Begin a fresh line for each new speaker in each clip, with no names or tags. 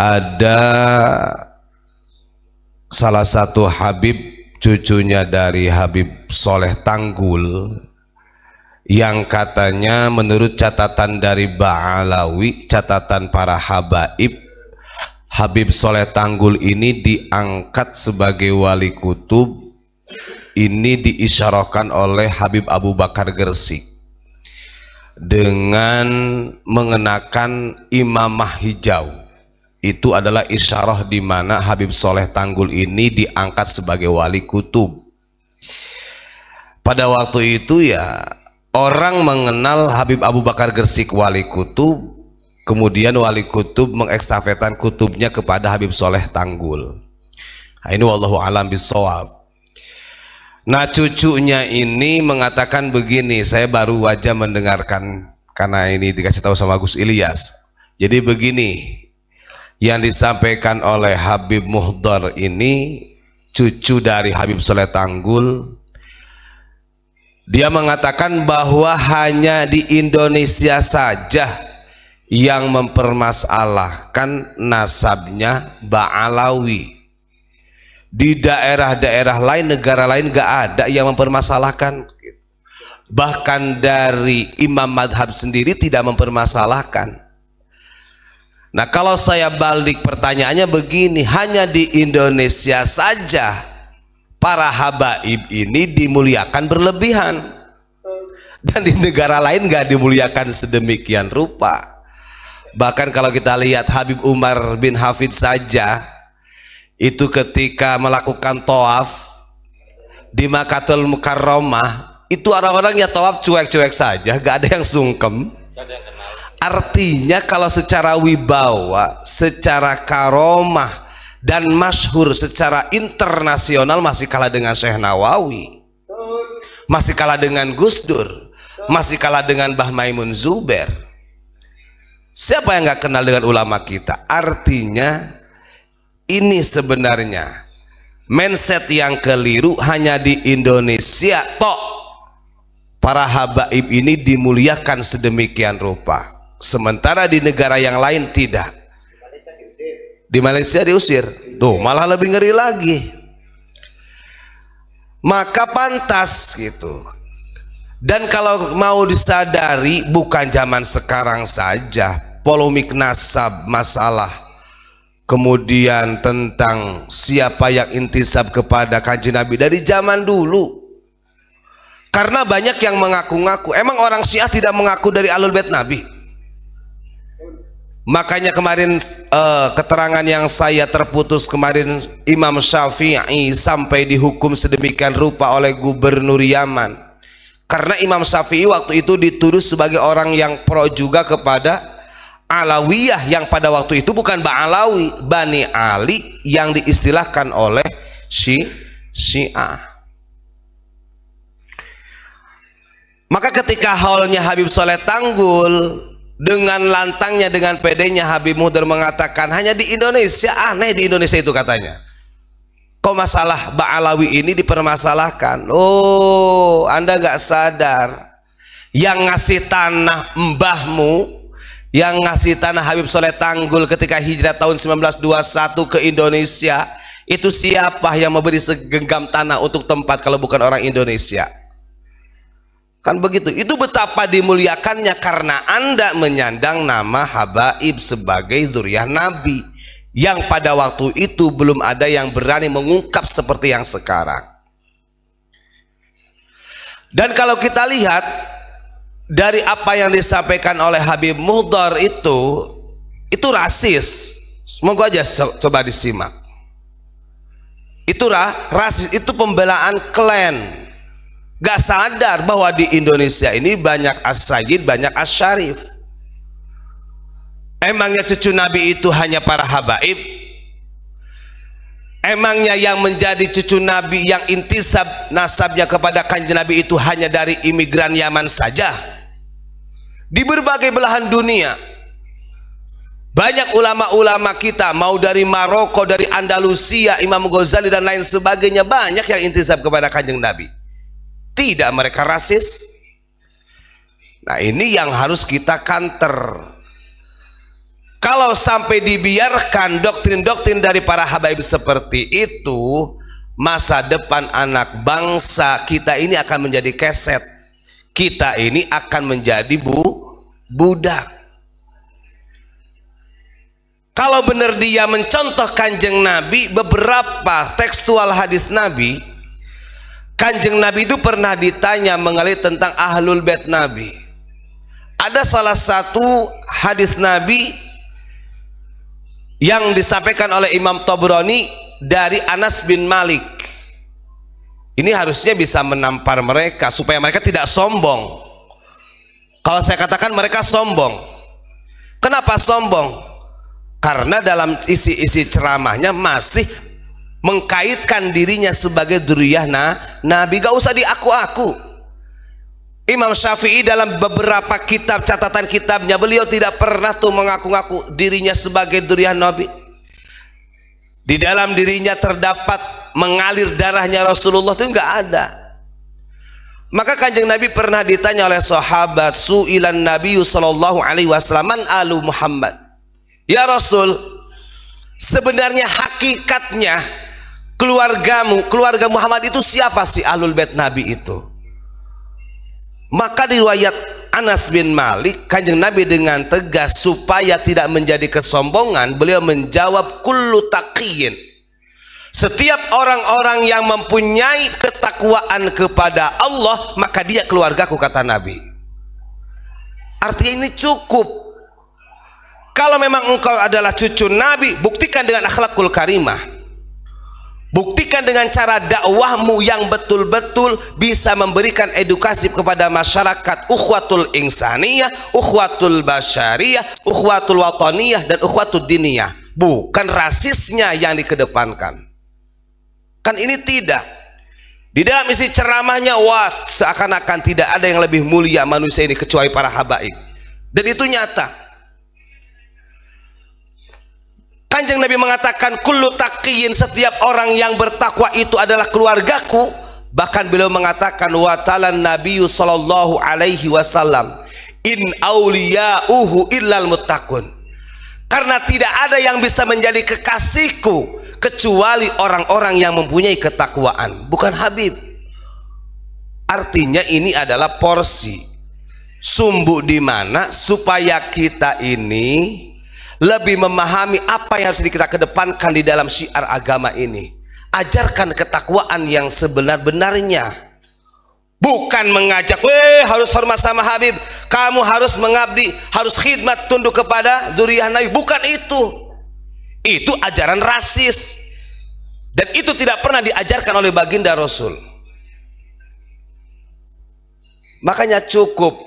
ada salah satu Habib, cucunya dari Habib Soleh Tanggul, yang katanya menurut catatan dari Ba'alawi, catatan para habaib, Habib Soleh Tanggul ini diangkat sebagai wali kutub. Ini diisyarahkan oleh Habib Abu Bakar Gresik dengan mengenakan imamah hijau. Itu adalah isyarah di mana Habib Soleh Tanggul ini diangkat sebagai wali kutub. Pada waktu itu ya orang mengenal Habib Abu Bakar Gresik wali kutub, kemudian wali kutub mengekstafetan kutubnya kepada Habib Soleh Tanggul. Nah, ini wallahu alam bisawab. Nah, cucunya ini mengatakan begini, saya baru aja mendengarkan karena ini dikasih tahu sama Gus Ilyas. Jadi begini yang disampaikan oleh Habib Muhdar ini, cucu dari Habib Soleh Tanggul. Dia mengatakan bahwa hanya di Indonesia saja yang mempermasalahkan nasabnya Ba'alawi. Di daerah-daerah lain, negara lain gak ada yang mempermasalahkan. Bahkan dari imam madhab sendiri tidak mempermasalahkan. Nah, kalau saya balik pertanyaannya begini, hanya di Indonesia saja para habaib ini dimuliakan berlebihan, dan di negara lain gak dimuliakan sedemikian rupa. Bahkan kalau kita lihat Habib Umar bin Hafid saja, itu ketika melakukan tawaf di Makkatul Mukarramah, itu orang-orang ya tawaf cuek-cuek saja, gak ada yang sungkem. Artinya kalau secara wibawa, secara karomah dan masyhur secara internasional masih kalah dengan Syekh Nawawi, masih kalah dengan Gus Dur, masih kalah dengan Mbah Maimun Zubair. Siapa yang gak kenal dengan ulama kita? Artinya ini sebenarnya mindset yang keliru. Hanya di Indonesia tok para habaib ini dimuliakan sedemikian rupa, sementara di negara yang lain tidak. Di Malaysia diusir, tuh malah lebih ngeri lagi. Maka pantas gitu. Dan kalau mau disadari, bukan zaman sekarang saja polemik nasab, masalah kemudian tentang siapa yang intisab kepada kanjeng Nabi dari zaman dulu. Karena banyak yang mengaku-ngaku. Emang orang Syiah tidak mengaku dari Ahlul Bait Nabi? Makanya kemarin keterangan yang saya terputus kemarin, Imam Syafi'i sampai dihukum sedemikian rupa oleh Gubernur Yaman. Karena Imam Syafi'i waktu itu dituduh sebagai orang yang pro juga kepada Alawiyah, yang pada waktu itu bukan Ba'alawi, Bani Ali yang diistilahkan oleh Syiah. Maka ketika haulnya Habib Soleh Tanggul dengan lantangnya, dengan pedenya, Habib Muhdar mengatakan hanya di Indonesia, aneh di Indonesia itu katanya. Kok masalah Ba'alawi ini dipermasalahkan? Oh, Anda gak sadar, yang ngasih tanah mbahmu, yang ngasih tanah Habib Soleh Tanggul ketika hijrah tahun 1921 ke Indonesia, itu siapa yang memberi segenggam tanah untuk tempat kalau bukan orang Indonesia? Kan begitu. Itu betapa dimuliakannya karena Anda menyandang nama habaib sebagai zuriyah Nabi, yang pada waktu itu belum ada yang berani mengungkap seperti yang sekarang. Dan kalau kita lihat dari apa yang disampaikan oleh Habib Muhdar itu rasis. Semoga aja coba disimak. Itu rasis, itu pembelaan klan. Gak sadar bahwa di Indonesia ini banyak as-sayyid, banyak as-syarif. Emangnya cucu Nabi itu hanya para habaib? Emangnya yang menjadi cucu Nabi yang intisab nasabnya kepada kanjeng Nabi itu hanya dari imigran Yaman saja? Di berbagai belahan dunia banyak ulama-ulama kita, mau dari Maroko, dari Andalusia, Imam Ghazali dan lain sebagainya, banyak yang intisab kepada kanjeng Nabi. Tidak mereka rasis? Nah, ini yang harus kita counter. Kalau sampai dibiarkan doktrin-doktrin dari para habaib seperti itu, masa depan anak bangsa kita ini akan menjadi keset. Kita ini akan menjadi budak. Kalau benar dia mencontoh Kanjeng Nabi, beberapa tekstual hadis Nabi, Kanjeng Nabi itu pernah ditanya mengenai tentang ahlul bait Nabi. Ada salah satu hadis Nabi yang disampaikan oleh Imam Tabrani dari Anas bin Malik. Ini harusnya bisa menampar mereka supaya mereka tidak sombong. Kalau saya katakan mereka sombong. Kenapa sombong? Karena dalam isi-isi ceramahnya masih mengkaitkan dirinya sebagai dzurriyyah Nabi. Gak usah diaku-aku. Imam Syafi'i dalam beberapa kitab, catatan kitabnya, beliau tidak pernah tuh mengaku-ngaku dirinya sebagai dzurriyyah Nabi. Di dalam dirinya terdapat mengalir darahnya Rasulullah, itu nggak ada. Maka Kanjeng Nabi pernah ditanya oleh sahabat, su'ilan Nabi sallallahu alaihi wasallam, man alu Muhammad? Ya Rasul, sebenarnya hakikatnya keluargamu, keluarga Muhammad itu siapa sih ahlul bait Nabi itu? Maka riwayat Anas bin Malik, Kanjeng Nabi dengan tegas supaya tidak menjadi kesombongan, beliau menjawab, kullu taqiyyin, setiap orang-orang yang mempunyai ketakwaan kepada Allah, maka dia keluargaku, kata Nabi. Artinya ini cukup. Kalau memang engkau adalah cucu Nabi, buktikan dengan akhlakul karimah, buktikan dengan cara dakwahmu yang betul-betul bisa memberikan edukasi kepada masyarakat, ukhwatul insaniyah, ukhwatul basyariyah, ukhwatul wataniyah, dan ukhwatul diniyah, bukan rasisnya yang dikedepankan. Kan ini tidak. Di dalam isi ceramahnya, wah, seakan-akan tidak ada yang lebih mulia manusia ini kecuali para habaib, dan itu nyata. Kanjeng Nabi mengatakan, kullu taqiyyin, setiap orang yang bertakwa itu adalah keluargaku. Bahkan beliau mengatakan, wa talan nabiyyu sallallahu alaihi wasallam, in auliya'uhu illal muttaqun, karena tidak ada yang bisa menjadi kekasihku kecuali orang-orang yang mempunyai ketakwaan, bukan Habib. Artinya ini adalah porsi sumbu di mana supaya kita ini lebih memahami apa yang harus kita kedepankan di dalam syiar agama ini. Ajarkan ketakwaan yang sebenar-benarnya, bukan mengajak, harus hormat sama Habib, kamu harus mengabdi, harus khidmat, tunduk kepada dzurriyyah Nabi. Bukan itu. Itu ajaran rasis, dan itu tidak pernah diajarkan oleh baginda Rasul. Makanya cukup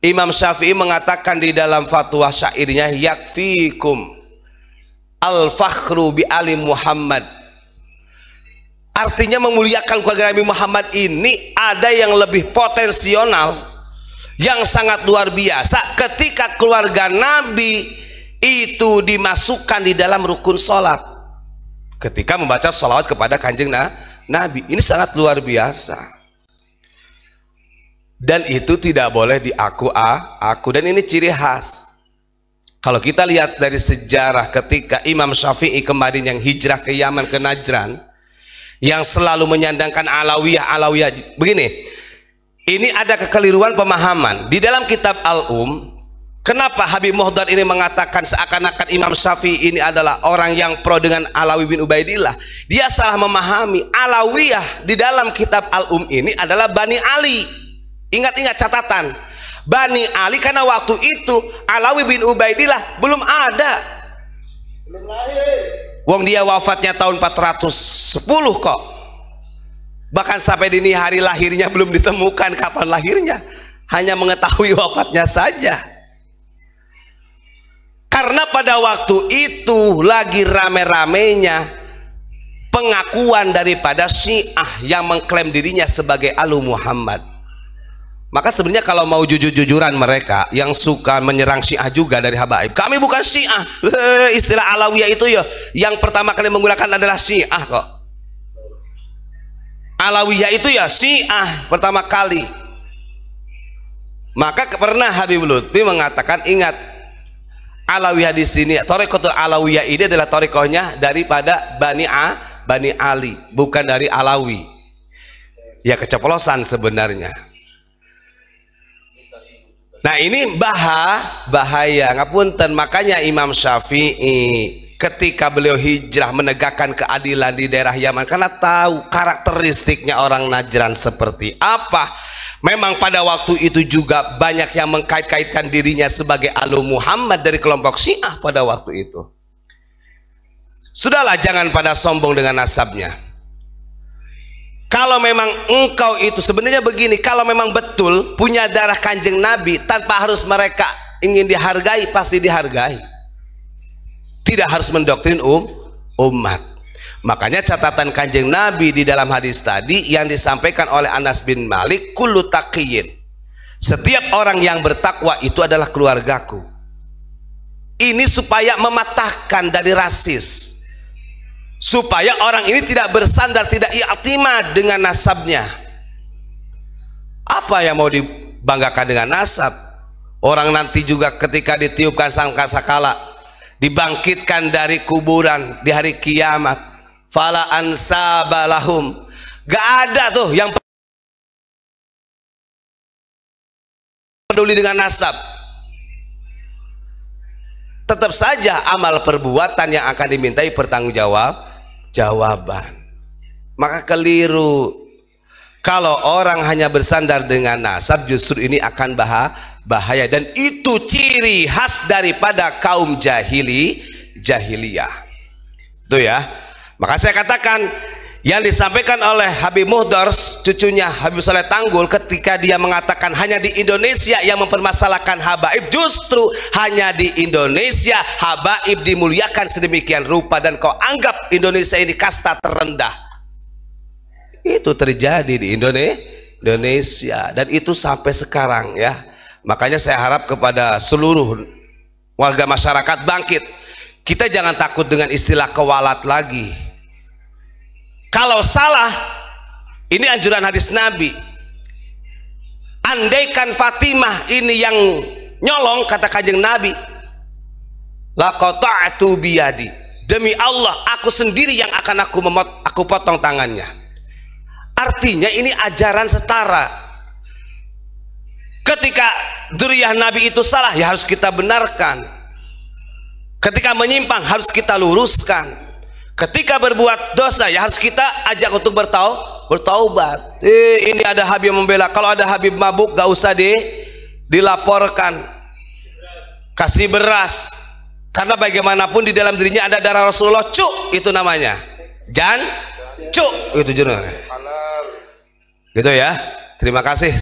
Imam Syafi'i mengatakan di dalam fatwa syairnya, yakfikum al-fakhru bi ali Muhammad. Artinya memuliakan keluarga Nabi Muhammad ini ada yang lebih potensial, yang sangat luar biasa ketika keluarga Nabi itu dimasukkan di dalam rukun sholat ketika membaca sholawat kepada Kanjeng Nabi. Ini sangat luar biasa. Dan itu tidak boleh diaku, dan ini ciri khas. Kalau kita lihat dari sejarah ketika Imam Syafi'i kemarin yang hijrah ke Yaman, ke Najran, yang selalu menyandangkan Alawiyah, begini, ini ada kekeliruan pemahaman di dalam kitab Al-Um. Kenapa Habib Muhdar ini mengatakan seakan-akan Imam Syafi'i ini adalah orang yang pro dengan Alawi bin Ubaidillah? Dia salah memahami. Alawiyah di dalam kitab Al-Um ini adalah Bani Ali. Ingat-ingat catatan, Bani Ali, karena waktu itu Alawi bin Ubaidillah belum ada, belum lahir. Wong dia wafatnya tahun 410 kok. Bahkan sampai dini hari lahirnya belum ditemukan kapan lahirnya, hanya mengetahui wafatnya saja. Karena pada waktu itu lagi rame-ramenya pengakuan daripada Syiah yang mengklaim dirinya sebagai Alu Muhammad. Maka sebenarnya kalau mau jujur-jujuran mereka yang suka menyerang Syiah juga dari habaib, kami bukan Syiah. Istilah Alawiyah itu ya yang pertama kali menggunakan adalah Syiah kok. Alawiyah itu ya Syiah pertama kali. Maka pernah Habib Lutfi mengatakan, ingat, Alawiyah di sini, Thariqatul Alawiyah ini adalah thariqahnya daripada Bani Ali, bukan dari Alawi. Ya keceplosan sebenarnya. Nah ini bahaya, ngapunten. Makanya Imam Syafi'i ketika beliau hijrah menegakkan keadilan di daerah Yaman, karena tahu karakteristiknya orang Najran seperti apa. Memang pada waktu itu juga banyak yang mengkait-kaitkan dirinya sebagai Alu Muhammad dari kelompok Syiah pada waktu itu. Sudahlah, jangan pada sombong dengan nasabnya. Kalau memang engkau itu sebenarnya begini, kalau memang betul punya darah Kanjeng Nabi, tanpa harus mereka ingin dihargai, pasti dihargai. Tidak harus mendoktrin umat. Makanya catatan Kanjeng Nabi di dalam hadis tadi yang disampaikan oleh Anas bin Malik, kullu taqiyyin, setiap orang yang bertakwa itu adalah keluargaku. Ini supaya mematahkan dari rasis, supaya orang ini tidak bersandar, tidak i'timad dengan nasabnya. Apa yang mau dibanggakan dengan nasab? Orang nanti juga ketika ditiupkan sangkakala, dibangkitkan dari kuburan di hari kiamat, fala ansabalahum, gak ada tuh yang peduli dengan nasab. Tetap saja amal perbuatan yang akan dimintai pertanggungjawaban. Maka keliru kalau orang hanya bersandar dengan nasab, justru ini akan bahaya, dan itu ciri khas daripada kaum jahiliyah. Itu ya. Maka saya katakan yang disampaikan oleh Habib Muhdar, cucunya Habib Soleh Tanggul, ketika dia mengatakan hanya di Indonesia yang mempermasalahkan habaib, justru hanya di Indonesia habaib dimuliakan sedemikian rupa, dan kau anggap Indonesia ini kasta terendah. Itu terjadi di Indonesia, dan itu sampai sekarang ya. Makanya saya harap kepada seluruh warga masyarakat bangkit. Kita jangan takut dengan istilah kewalat lagi. Kalau salah, ini anjuran hadis Nabi. Andaikan Fatimah ini yang nyolong, kata Kanjeng Nabi, laqata'tu biyadi, demi Allah aku sendiri yang akan aku potong tangannya. Artinya ini ajaran setara. Ketika dzurriyyah Nabi itu salah, ya harus kita benarkan. Ketika menyimpang harus kita luruskan. Ketika berbuat dosa, ya harus kita ajak untuk bertaubat. Ini ada Habib membela. Kalau ada Habib mabuk, gak usah dilaporkan. Kasih beras. Karena bagaimanapun di dalam dirinya ada darah Rasulullah. Cuk, itu namanya. Cuk, itu jurnal. Gitu ya. Terima kasih.